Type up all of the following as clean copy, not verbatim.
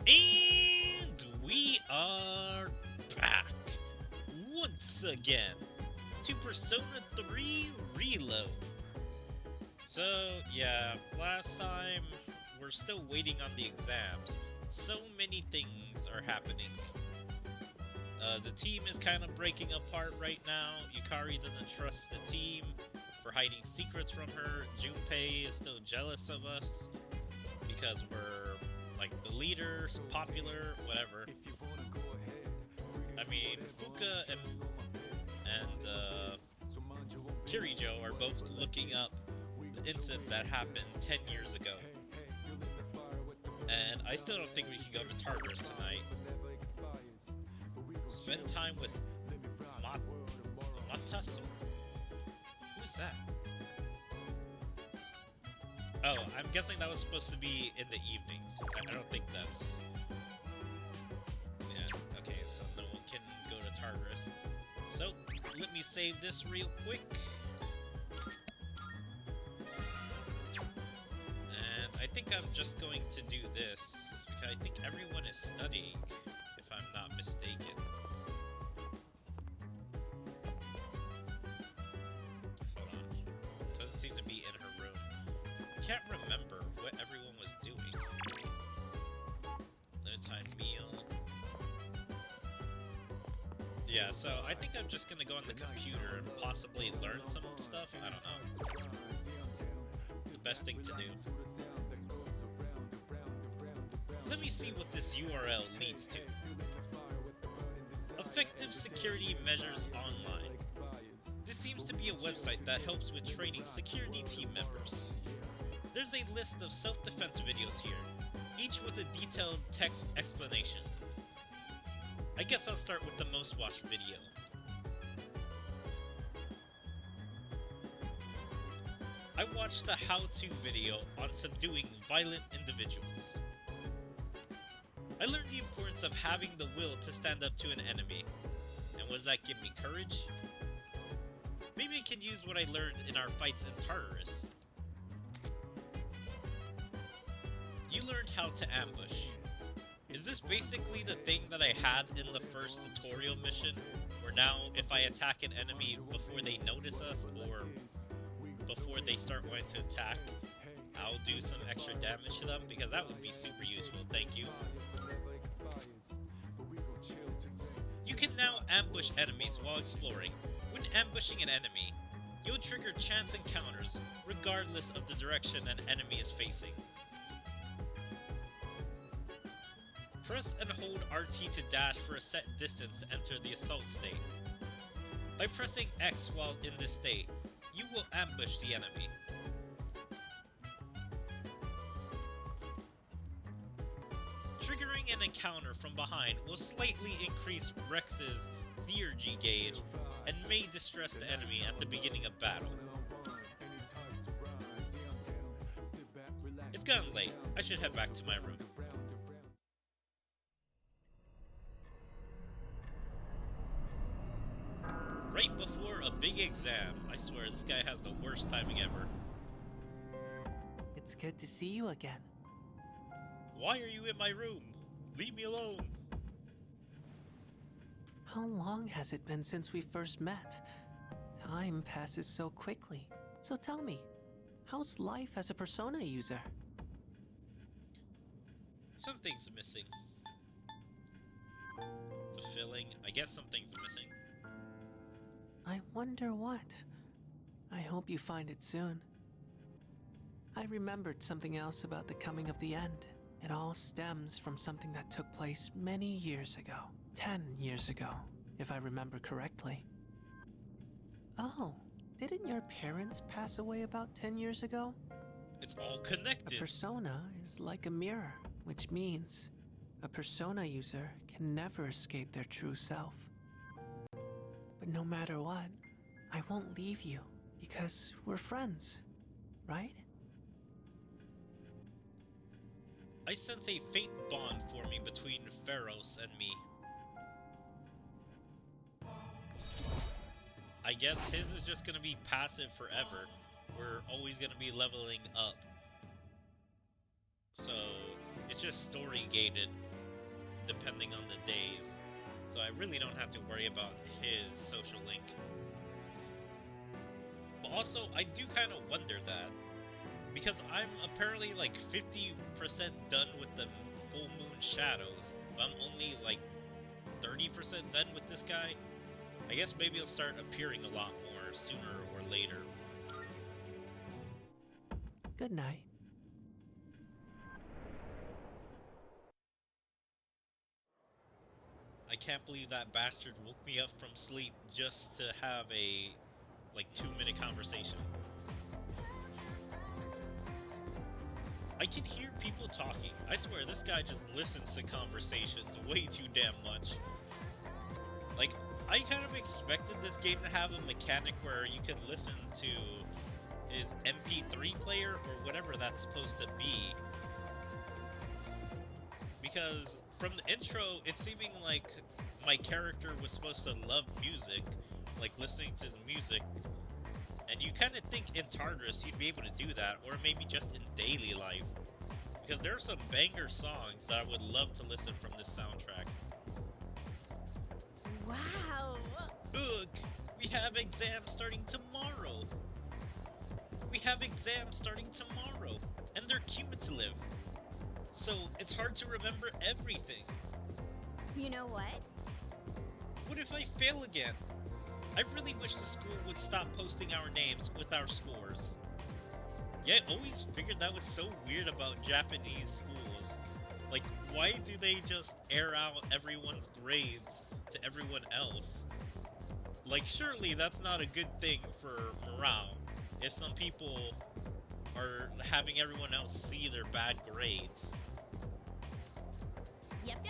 And we are back once again to Persona 3 Reload. So, yeah, last time we're still waiting on the exams. So many things are happening. The team is kind of breaking apart right now. Yukari doesn't trust the team for hiding secrets from her. Junpei is still jealous of us because we're like the leaders, popular, whatever. I mean, Fuka and Kirijo are both looking up the incident that happened 10 years ago. And I still don't think we can go to Tartarus tonight. Spend time with Matasu? Who's that? Oh, I'm guessing that was supposed to be in the evening. I don't think that's... Yeah, okay, so no one can go to Tartarus. So, let me save this real quick. And I think I'm just going to do this, because I think everyone is studying, if I'm not mistaken. Hold on. Doesn't seem to be in her room. I can't remember what everyone was doing. No time meal. Yeah, so I think I'm just gonna go on the computer and possibly learn some stuff. I don't know. The best thing to do. Let me see what this URL leads to. Effective security measures online. This seems to be a website that helps with training security team members. There's a list of self-defense videos here, each with a detailed text explanation. I guess I'll start with the most watched video. I watched the how-to video on subduing violent individuals. I learned the importance of having the will to stand up to an enemy. And what does that give me, courage? Maybe I can use what I learned in our fights in Tartarus. You learned how to ambush. Is this basically the thing that I had in the first tutorial mission? Where now, if I attack an enemy before they notice us, or before they start wanting to attack, I'll do some extra damage to them? Because that would be super useful, thank you. You can now ambush enemies while exploring. When ambushing an enemy, you'll trigger chance encounters, regardless of the direction an enemy is facing. Press and hold RT to dash for a set distance to enter the assault state. By pressing X while in this state, you will ambush the enemy. Triggering an encounter from behind will slightly increase Rex's theurgy gauge and may distress the enemy at the beginning of battle. It's gotten late. I should head back to my room. Right before a big exam. I swear, this guy has the worst timing ever. It's good to see you again. Why are you in my room? Leave me alone. How long has it been since we first met? Time passes so quickly. So tell me, how's life as a Persona user? Something's missing. Fulfilling. I guess something's missing. I wonder what. I hope you find it soon. I remembered something else about the coming of the end. It all stems from something that took place many years ago. 10 years ago, if I remember correctly. Oh, didn't your parents pass away about 10 years ago? It's all A connected. persona is like a mirror, which means a persona user can never escape their true self. But no matter what, I won't leave you because we're friends, right? I sense a faint bond forming between Pharos and me. I guess his is just gonna be passive forever. We're always gonna be leveling up. So, it's just story gated depending on the days. So I really don't have to worry about his social link. But also, I do kind of wonder that, because I'm apparently like 50% done with the full moon shadows, but I'm only like 30% done with this guy. I guess maybe he'll start appearing a lot more sooner or later. Good night. I can't believe that bastard woke me up from sleep just to have a like 2-minute conversation. I can hear people talking. I swear this guy just listens to conversations way too damn much. Like, I kind of expected this game to have a mechanic where you could listen to his MP3 player or whatever that's supposed to be. Because from the intro, it's seeming like my character was supposed to love music, like listening to his music. And you kind of think in Tartarus you'd be able to do that, or maybe just in daily life. Because there are some banger songs that I would love to listen from this soundtrack. Wow! Ugh! We have exams starting tomorrow! We have exams starting tomorrow, and they're cumulative. So it's hard to remember everything. You know what? What if I fail again? I really wish the school would stop posting our names with our scores. Yeah, I always figured that was so weird about Japanese schools. Like, why do they just air out everyone's grades to everyone else? Like, surely that's not a good thing for morale if some people are having everyone else see their bad grades. Yep.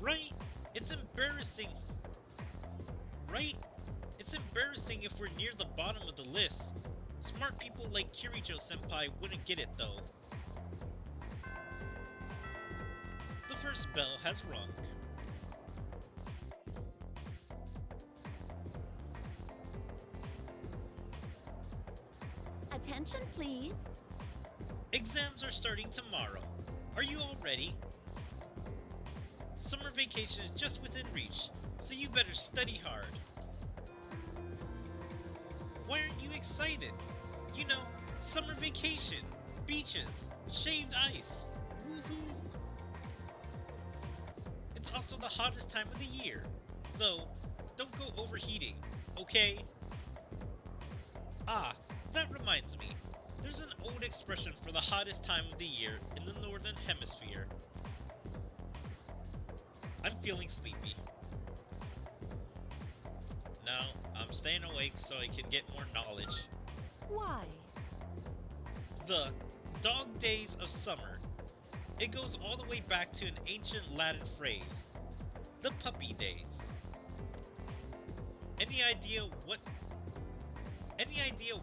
Right? It's embarrassing. Right? It's embarrassing if we're near the bottom of the list. Smart people like Kirijo-senpai wouldn't get it though. The first bell has rung. Attention, please. Exams are starting tomorrow. Are you all ready? Summer vacation is just within reach, so you better study hard. Why aren't you excited? You know, summer vacation, beaches, shaved ice, woohoo! It's also the hottest time of the year, though don't go overheating, okay? Ah, that reminds me, there's an old expression for the hottest time of the year in the northern hemisphere. I'm feeling sleepy. Now, I'm staying awake so I can get more knowledge. Why? The dog days of summer. It goes all the way back to an ancient Latin phrase, the puppy days. Any idea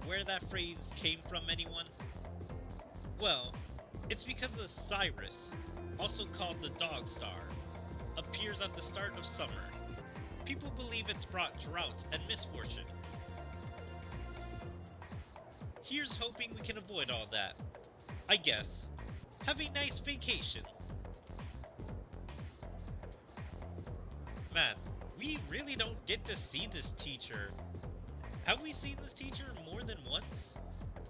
where that phrase came from, anyone? Well, it's because of Cyrus, also called the dog star, appears at the start of summer. People believe it's brought droughts and misfortune. Here's hoping we can avoid all that. I guess. Have a nice vacation. Man, we really don't get to see this teacher. Have we seen this teacher more than once?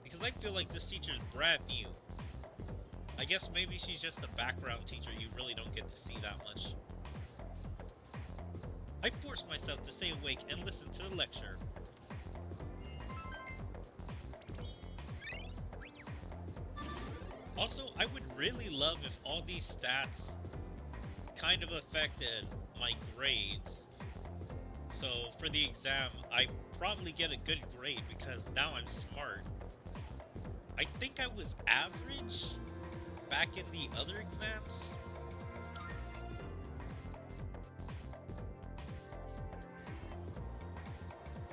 Because I feel like this teacher is brand new. I guess maybe she's just a background teacher you really don't get to see that much. I forced myself to stay awake and listen to the lecture. Also, I would really love if all these stats kind of affected my grades. So for the exam, I probably get a good grade because now I'm smart. I think I was average back in the other exams.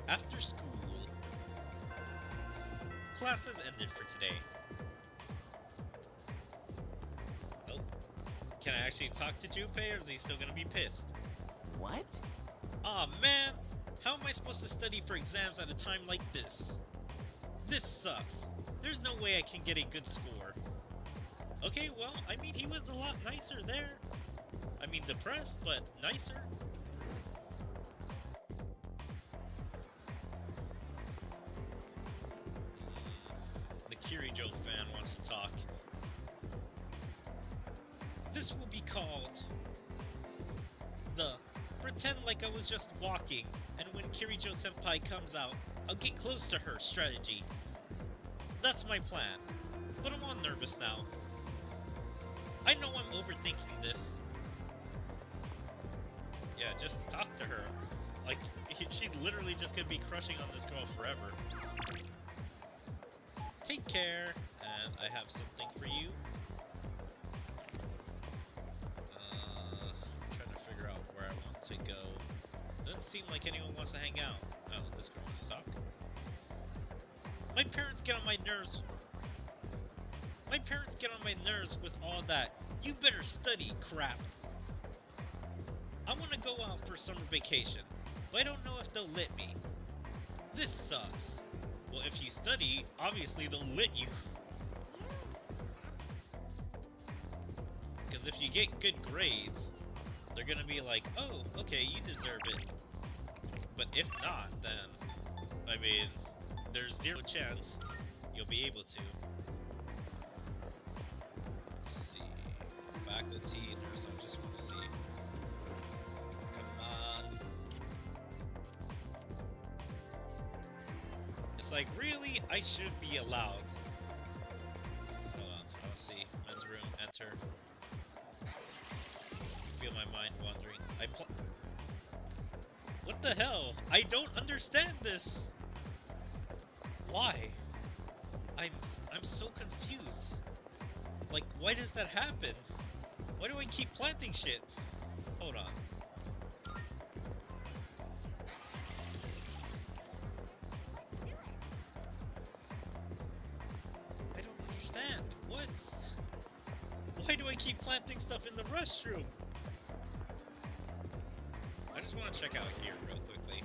After school, class has ended for today. Oh, can I actually talk to Junpei, or is he still gonna be pissed? What? Aw, man! How am I supposed to study for exams at a time like this? This sucks. There's no way I can get a good score. Okay, well, I mean, he was a lot nicer there. I depressed, but nicer. The Kirijo fan wants to talk. This will be called the pretend like I was just walking, and when Kirijo Senpai comes out, I'll get close to her strategy. That's my plan, but I'm all nervous now. I know I'm overthinking this. Yeah, just talk to her. Like, she's literally just gonna be crushing on this girl forever. Take care, and I have something for you. I'm trying to figure out where I want to go. Doesn't seem like anyone wants to hang out. Oh, this girl wants to talk. My parents get on my nerves. My parents get on my nerves with all that "you better study" crap. I want to go out for summer vacation, but I don't know if they'll let me. This sucks. Well, if you study, obviously they'll let you. Because if you get good grades, they're gonna be like, oh, okay, you deserve it. But if not, then, I mean, there's zero chance you'll be able to. Let's see. Faculty, nurse, I just want to see. Come on. It's like, really? I should be allowed. Hold on, let's see. Men's room, enter. Feel my mind wandering. What the hell? I don't understand this. Why? I'm so confused. Like, why does that happen? Why do I keep planting shit? Hold on. I don't understand. Why do I keep planting stuff in the restroom? I just want to check out here real quickly.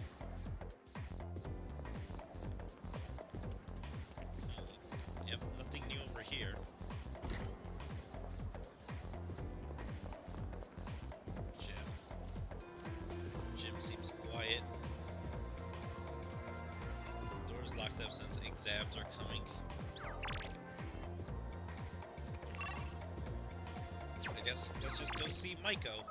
Yep, nothing new over here. Gym seems quiet. Doors locked up since exams are coming. I guess let's just go see Maiko.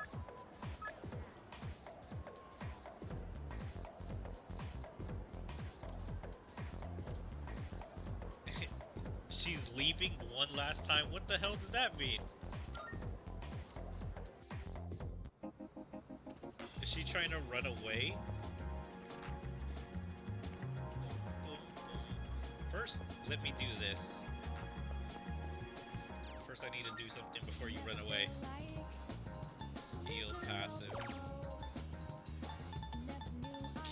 She's leaving one last time? What the hell does that mean? Is she trying to run away? First, let me do this. First, I need to do something before you run away. Heal passive.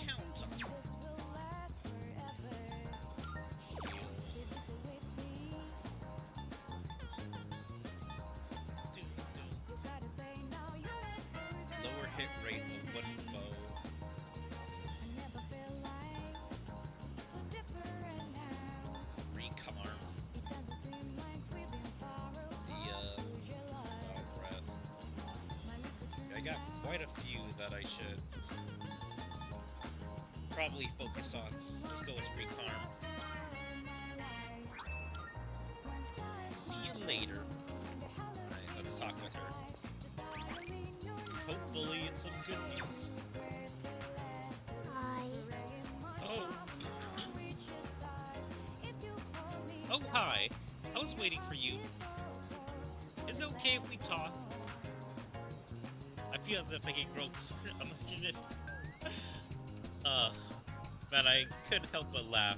Count. Lower hit rate of one foe. Recarm. Breath. I got quite a few that I should probably focus on. Let's go with Recarm. See you later. Alright, let's talk with her. Hopefully it's some good news. Hi. Oh. Oh, hi. I was waiting for you. Is it okay if we talk? I feel as if I can grow. Imagine it. Man, I couldn't help but laugh.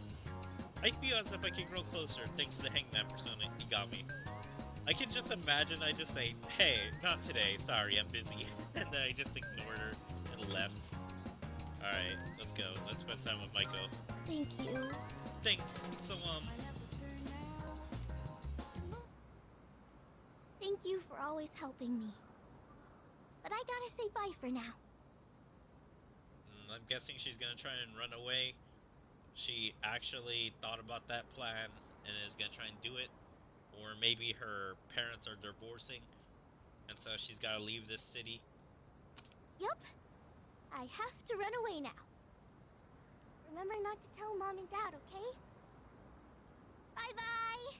I feel as if I can grow closer thanks to the Hangman persona he got me. I can just imagine I just say, hey, not today, sorry, I'm busy. And then I just ignored her and left. Alright, let's go. Let's spend time with Maiko. Thank you. Thanks. So, Thank you for always helping me. But I gotta say bye for now. I'm guessing she's gonna try and run away. She actually thought about that plan and is gonna try and do it. Or maybe her parents are divorcing, and so she's gotta leave this city. Yup. I have to run away now. Remember not to tell Mom and Dad, okay? Bye-bye!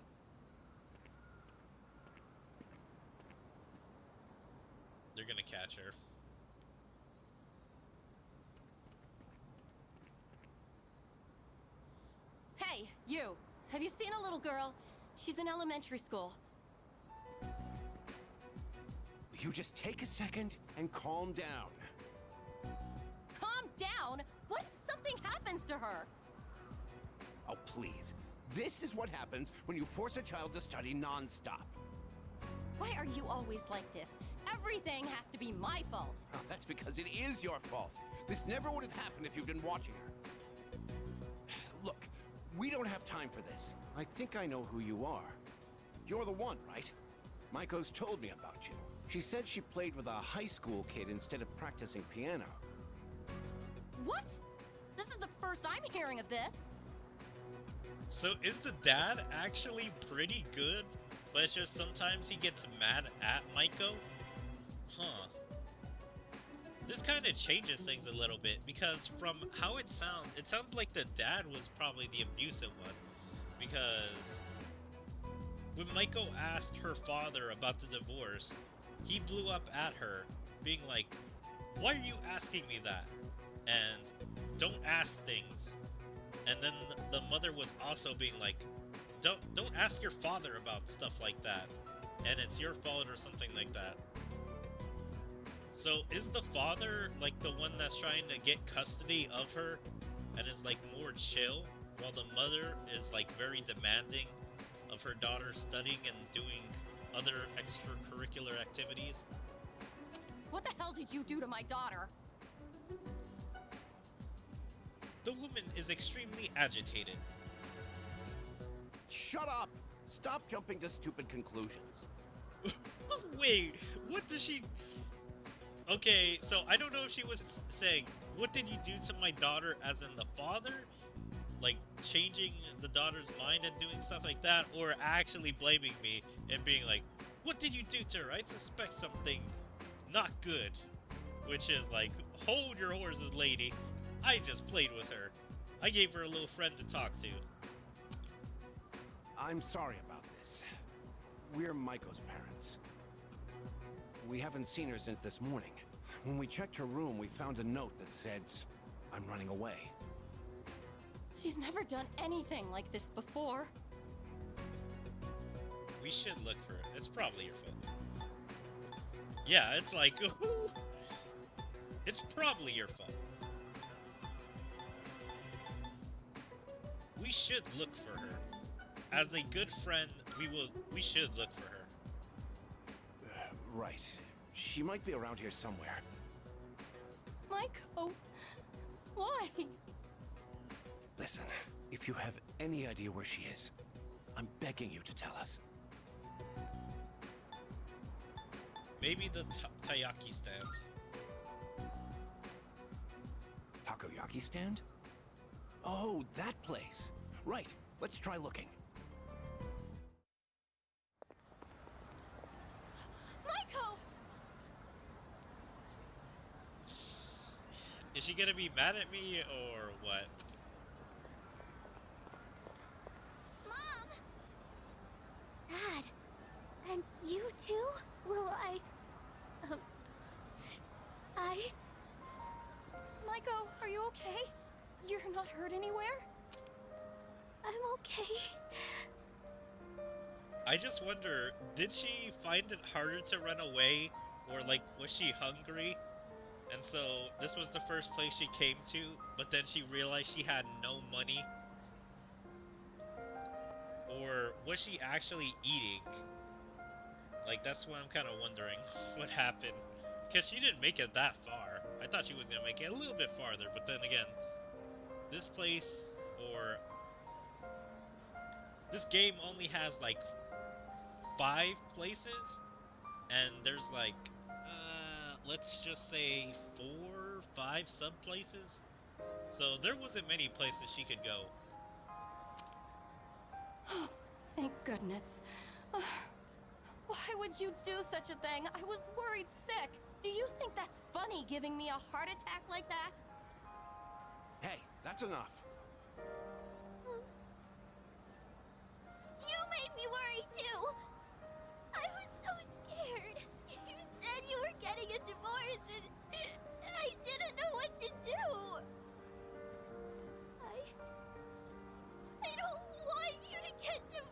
They're gonna catch her. Hey, you! Have you seen a little girl? She's in elementary school. You just take a second and calm down. Calm down? What if something happens to her? Oh, please. This is what happens when you force a child to study non-stop. Why are you always like this? Everything has to be my fault. Oh, that's because it is your fault. This never would have happened if you'd been watching her. Look, we don't have time for this. I think I know who you are. You're the one, right? Maiko's told me about you. She said she played with a high school kid instead of practicing piano. What? This is the first I'm hearing of this. So is the dad actually pretty good, but it's just sometimes he gets mad at Maiko? Huh. This kind of changes things a little bit, because from how it sounds like the dad was probably the abusive one. Because when Maiko asked her father about the divorce, he blew up at her, being like, "Why are you asking me that? And don't ask things." And then the mother was also being like, don't ask your father about stuff like that, and it's your fault or something like that. So is the father like the one that's trying to get custody of her and is like more chill, while the mother is like very demanding of her daughter studying and doing other extracurricular activities? What the hell did you do to my daughter? The woman is extremely agitated. Shut up! Stop jumping to stupid conclusions. Wait, what does she... Okay, so I don't know if she was saying, what did you do to my daughter as in the father? Like, changing the daughter's mind and doing stuff like that? Or actually blaming me and being like, what did you do to her? I suspect something not good. Which is like, hold your horses, lady. I just played with her. I gave her a little friend to talk to. I'm sorry about this. We're Maiko's parents. We haven't seen her since this morning. When we checked her room, we found a note that said, "I'm running away." She's never done anything like this before. We should look for it. It's probably your fault. Yeah, it's like, it's probably your fault. We should look for her. As a good friend, we should look for her. Right. She might be around here somewhere. Maiko, why? Listen, if you have any idea where she is, I'm begging you to tell us. Maybe the taiyaki stand. Takoyaki stand? Oh, that place. Right. Let's try looking. Maiko! Is she gonna be mad at me or what? Mom! Dad, and you too? Will Maiko, are you okay? You're not hurt anywhere? I'm okay. I just wonder, did she find it harder to run away? Or like, was she hungry? And so this was the first place she came to, but then she realized she had no money? Or was she actually eating? Like, that's what I'm kind of wondering what happened. Because she didn't make it that far. I thought she was going to make it a little bit farther, but then again, this place, or this game only has like 5 places, and there's like, let's just say 4, 5 sub places. So there wasn't many places she could go. Oh, thank goodness. Why would you do such a thing? I was worried sick. Do you think that's funny? funny giving me a heart attack like that? Hey, that's enough. You made me worry too. I was so scared. You said you were getting a divorce and I didn't know what to do. I don't want you to get divorced.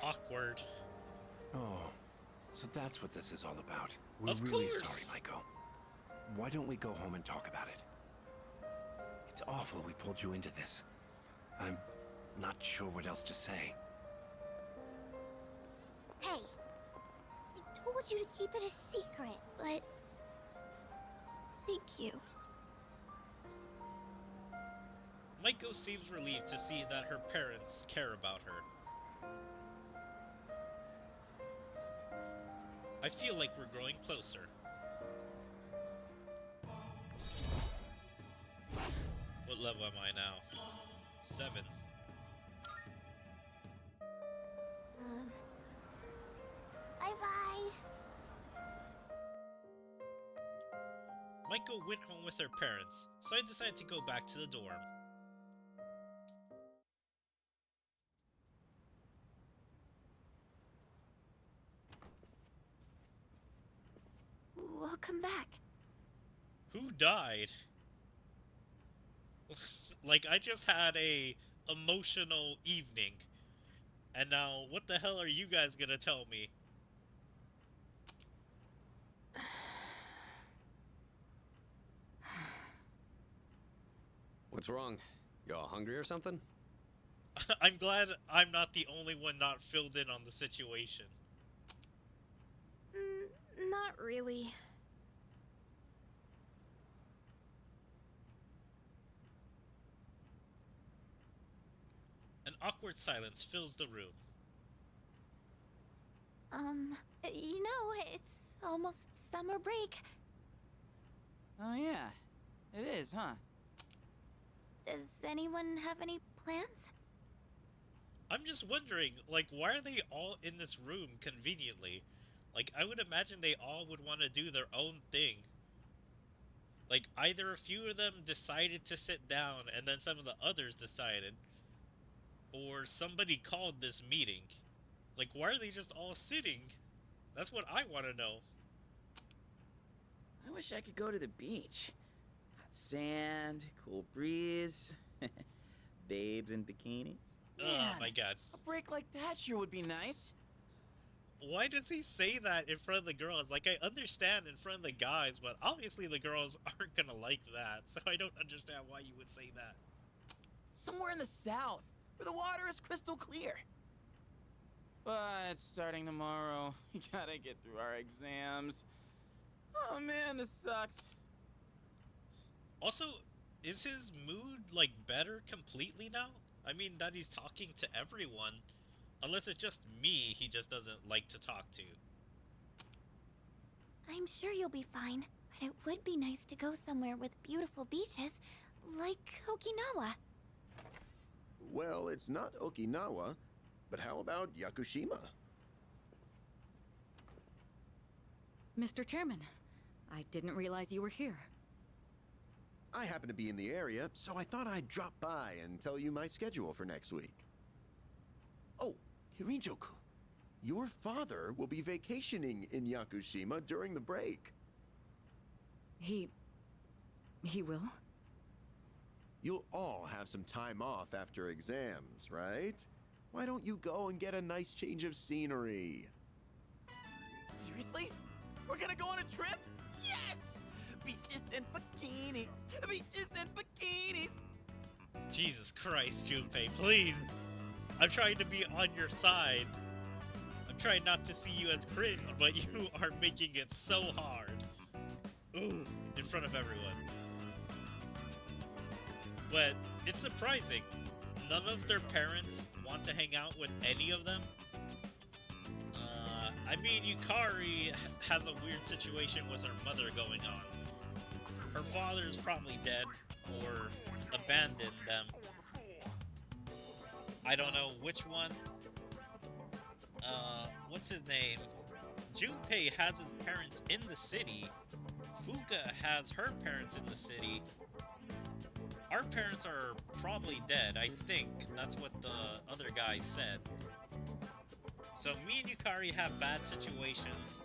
Awkward. Oh, so that's what this is all about. We're Of really course. sorry, Maiko. Why don't we go home and talk about it? It's awful we pulled you into this. I'm not sure what else to say. Hey, I told you to keep it a secret, but thank you. Maiko seems relieved to see that her parents care about her. I feel like we're growing closer. What level am I now? 7. Bye-bye. Maiko went home with her parents, so I decided to go back to the dorm. Welcome back. Who died? Like, I just had a emotional evening. And now, what the hell are you guys gonna tell me? What's wrong? You all hungry or something? I'm glad I'm not the only one not filled in on the situation. Not really. An awkward silence fills the room. You know, it's almost summer break. Oh yeah, it is, huh? Does anyone have any plans? I'm just wondering, like, why are they all in this room conveniently? Like, I would imagine they all would want to do their own thing. Like, either a few of them decided to sit down and then some of the others decided. Or somebody called this meeting. Like, why are they just all sitting? That's what I want to know. I wish I could go to the beach. Hot sand, cool breeze, babes in bikinis. Oh Man, my god. a break like that sure would be nice. Why does he say that in front of the girls? Like, I understand in front of the guys, but obviously the girls aren't gonna like that, so I don't understand why you would say that. Somewhere in the south, where the water is crystal clear. But starting tomorrow, we gotta get through our exams. Oh man, this sucks. Also, is his mood, like, better completely now? I mean, that he's talking to everyone. Unless it's just me he just doesn't like to talk to. I'm sure you'll be fine, but it would be nice to go somewhere with beautiful beaches, like Okinawa. Well, it's not Okinawa, but how about Yakushima? Mr. Chairman, I didn't realize you were here. I happen to be in the area, so I thought I'd drop by and tell you my schedule for next week. Oh, Hirinjoku, your father will be vacationing in Yakushima during the break. He will? You'll all have some time off after exams, right? Why don't you go and get a nice change of scenery? Seriously? We're gonna go on a trip? Yes! Beaches and bikinis! Beaches and bikinis! Jesus Christ, Junpei, please! I'm trying to be on your side. I'm trying not to see you as cringe, but you are making it so hard. Ooh, in front of everyone. But it's surprising. None of their parents want to hang out with any of them. I mean, Yukari has a weird situation with her mother going on. Her father's probably dead or abandoned them. I don't know which one. What's his name? Junpei has his parents in the city. Fuka has her parents in the city. Our parents are probably dead, I think. That's what the other guy said. So me and Yukari have bad situations.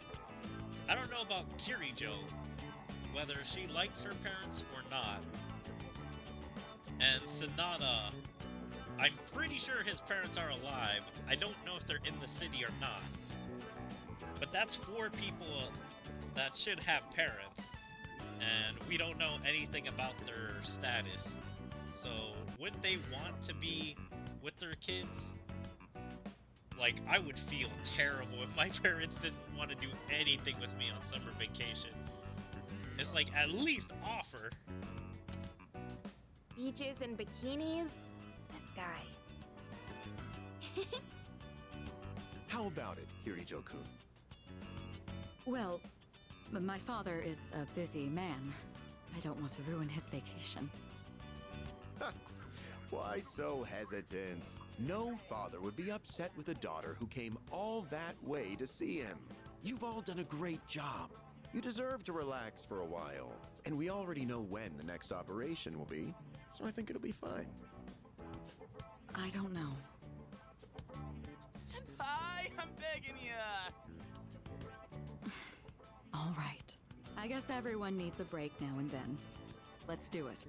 I don't know about Kirijo, whether she likes her parents or not. And Sanada, I'm pretty sure his parents are alive. I don't know if they're in the city or not. But that's 4 people that should have parents. And we don't know anything about their status. So, wouldn't they want to be with their kids? Like, I would feel terrible if my parents didn't want to do anything with me on summer vacation. It's like, at least offer. Beaches and bikinis? This guy. How about it, Kirijo-kun? Well, my father is a busy man. I don't want to ruin his vacation. Why so hesitant? No father would be upset with a daughter who came all that way to see him. You've all done a great job. You deserve to relax for a while. And we already know when the next operation will be, so I think it'll be fine. I don't know. Senpai, I'm begging ya! All right. I guess everyone needs a break now and then. Let's do it.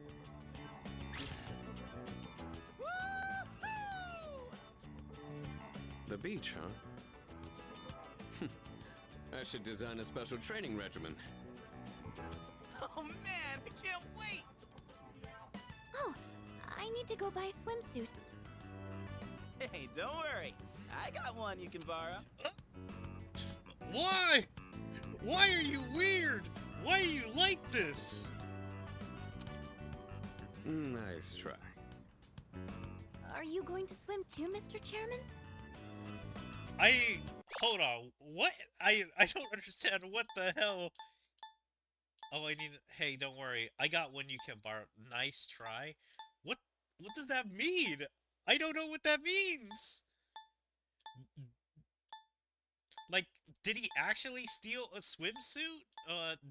The beach, huh? I should design a special training regimen. Oh man, I can't wait! Oh, I need to go buy a swimsuit. Hey, don't worry. I got one you can borrow. Why? Why are you weird? Why are you like this? Nice try. Are you going to swim too, Mr. Chairman? Hold on. What? I don't understand what the hell. Oh, hey, don't worry. I got one you can borrow. Nice try. What does that mean? I don't know what that means. Like, did he actually steal a swimsuit?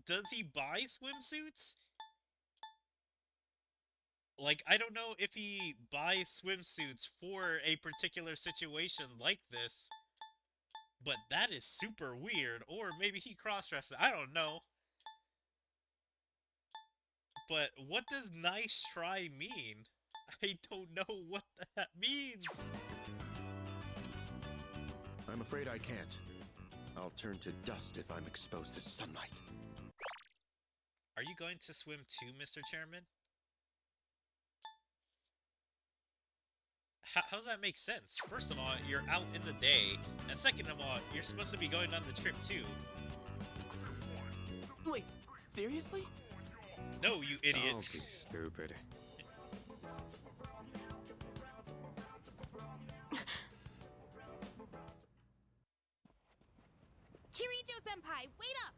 Does he buy swimsuits? Like, I don't know if he buys swimsuits for a particular situation like this. But that is super weird. Or maybe he cross-dresses. I don't know. But what does nice try mean? I don't know what that means. I'm afraid I can't. I'll turn to dust if I'm exposed to sunlight. Are you going to swim too, Mr. Chairman? How does that make sense? First of all, you're out in the day, and second of all, you're supposed to be going on the trip too. Wait, seriously? No, you idiot. Don't be stupid. Kirijo-senpai, wait up!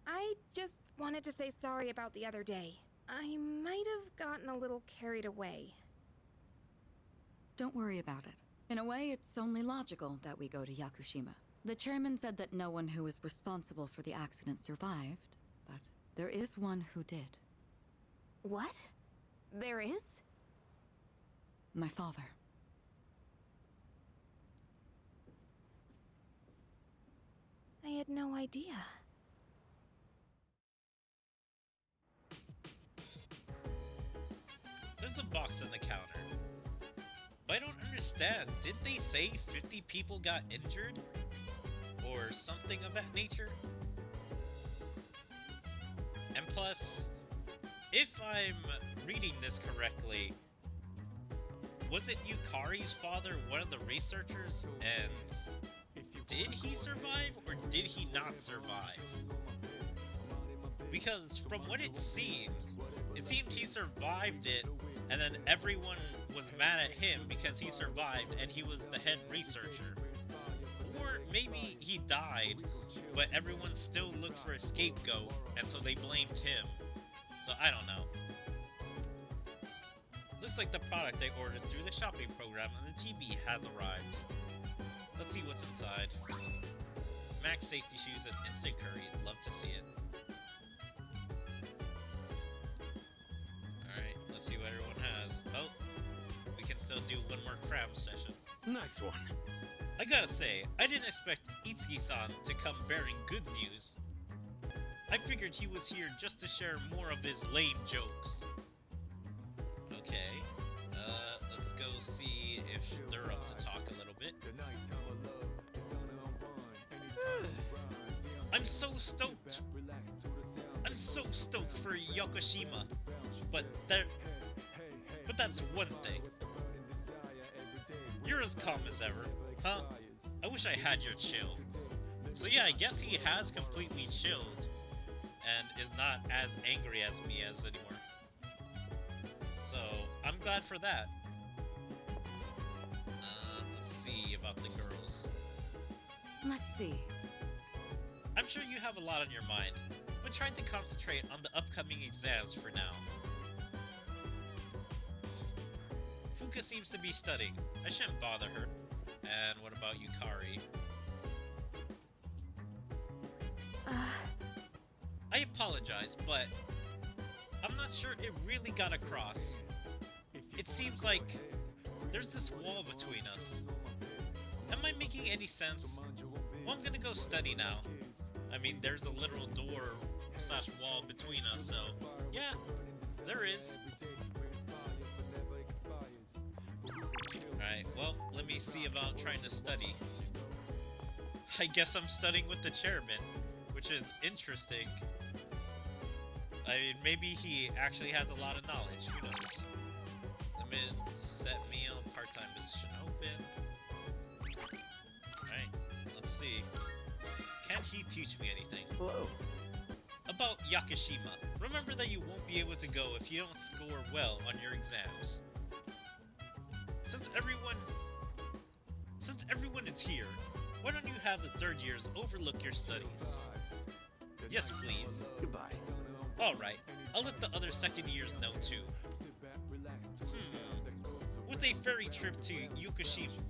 I just wanted to say sorry about the other day. I might have gotten a little carried away. Don't worry about it. In a way, it's only logical that we go to Yakushima. The chairman said that no one who was responsible for the accident survived, but there is one who did. What? There is? My father. I had no idea. There's a box on the counter. But I don't understand. Did they say 50 people got injured? Or something of that nature? And plus, if I'm reading this correctly, was it Yukari's father one of the researchers? And did he survive or did he not survive? Because from what it seemed he survived it, and then everyone was mad at him because he survived and he was the head researcher. Or maybe he died, but everyone still looked for a scapegoat, and so they blamed him. So I don't know. Looks like the product I ordered through the shopping program on the TV has arrived. Let's see what's inside. Max safety shoes and instant curry. Love to see it. Alright, let's see what everyone has. Oh, we can still do one more cram session. Nice one. I gotta say, I didn't expect Itsuki-san to come bearing good news. I figured he was here just to share more of his lame jokes. Okay, let's go see if they're up to talk a little bit. I'm so stoked. I'm so stoked for Yakushima. But that's one thing. You're as calm as ever, huh? I wish I had your chill. So yeah, I guess he has completely chilled and is not as angry as me as anymore. So I'm glad for that. Let's see about the girls. Let's see. I'm sure you have a lot on your mind, but try to concentrate on the upcoming exams for now. Fuka seems to be studying. I shouldn't bother her. And what about Yukari? I apologize, but I'm not sure it really got across. It seems like there's this wall between us. Am I making any sense? Well, I'm gonna go study now. I mean, there's a literal door / wall between us, so yeah, there is. Alright, well, let me see about trying to study. I guess I'm studying with the chairman, which is interesting. I mean, maybe he actually has a lot of knowledge, who knows. Limited set meal, part-time position open. Alright, let's see. Can he teach me anything? Hello. About Yakushima, remember that you won't be able to go if you don't score well on your exams. Since everyone is here, why don't you have the third years overlook your studies? Yes, please. Goodbye. Alright, I'll let the other second years know too. With a ferry trip to Yakushima.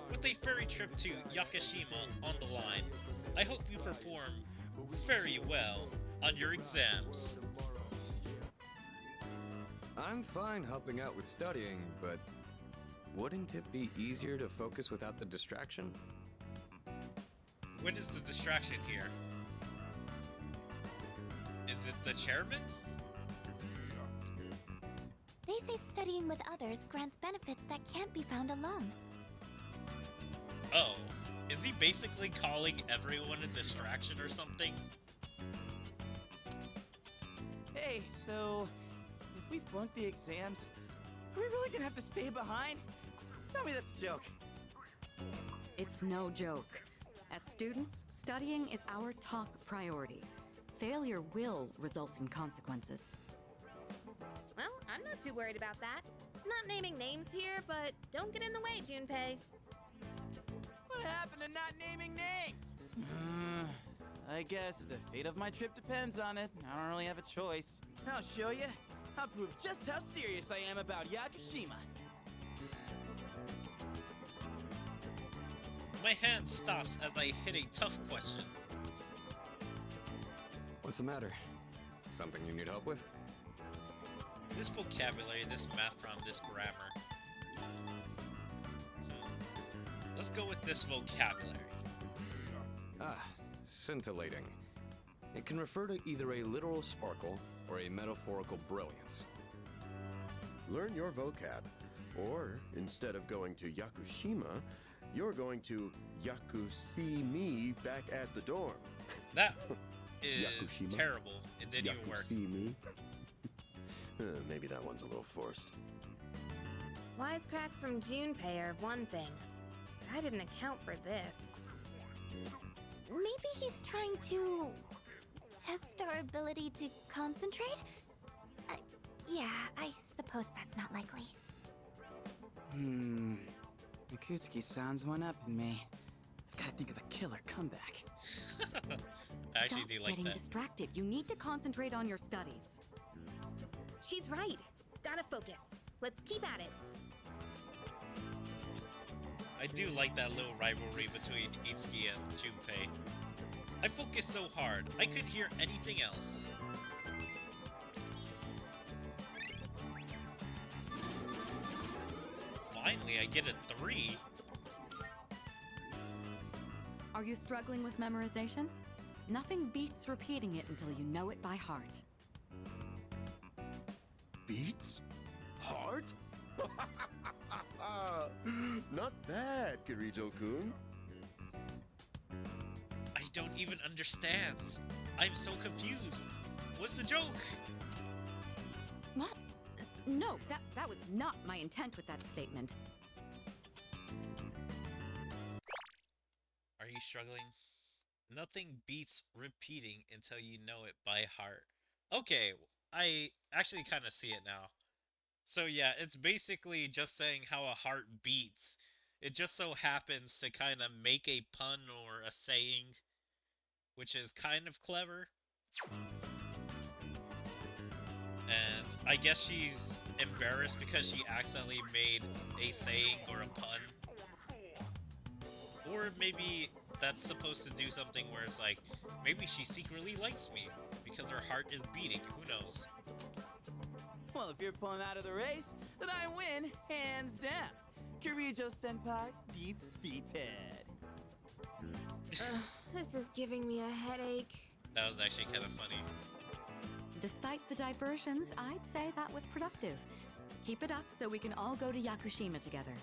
With a ferry trip to Yakushima on the line, I hope you perform very well on your exams. I'm fine helping out with studying, but wouldn't it be easier to focus without the distraction? What is the distraction here? Is it the chairman? They say studying with others grants benefits that can't be found alone. Oh, is he basically calling everyone a distraction or something? Hey, so if we flunk the exams, are we really gonna have to stay behind? Tell me that's a joke. It's no joke. As students, studying is our top priority. Failure will result in consequences. Well, I'm not too worried about that. Not naming names here, but don't get in the way, Junpei. What happened to not naming names? I guess if the fate of my trip depends on it, I don't really have a choice. I'll show you. I'll prove just how serious I am about Yakushima. My hand stops as I hit a tough question. What's the matter? Something you need help with? This vocabulary, this math problem, this grammar. Let's go with this vocabulary. Ah, scintillating. It can refer to either a literal sparkle or a metaphorical brilliance. Learn your vocab. Or, instead of going to Yakushima, you're going to Yakusimi back at the dorm. That is Yakushima? terrible. It didn't even work. Yakusimi? Maybe that one's a little forced. Wisecracks from Junpei are one thing. I didn't account for this. Maybe he's trying to test our ability to concentrate? Yeah, I suppose that's not likely. Mikutsuki-san's one up in me. I've gotta think of a killer comeback. I actually Stop do like getting that. distracted. You need to concentrate on your studies. She's That's right. Gotta focus. Let's keep at it. I do like that little rivalry between Itsuki and Junpei. I focused so hard, I couldn't hear anything else. Finally, I get a 3. Are you struggling with memorization? Nothing beats repeating it until you know it by heart. Beats? Heart? Not bad, Kirijo-kun. I don't even understand. I'm so confused. What's the joke? What? No, that was not my intent with that statement. Are you struggling? Nothing beats repeating until you know it by heart. Okay, I actually kind of see it now. So yeah, it's basically just saying how a heart beats. It just so happens to kind of make a pun or a saying, which is kind of clever. And I guess she's embarrassed because she accidentally made a saying or a pun. Or maybe that's supposed to do something where it's like, maybe she secretly likes me because her heart is beating. Who knows? Well, if you're pulling out of the race, then I win, hands down. Kirijo-senpai defeated. This is giving me a headache. That was actually kind of funny. Despite the diversions, I'd say that was productive. Keep it up so we can all go to Yakushima together.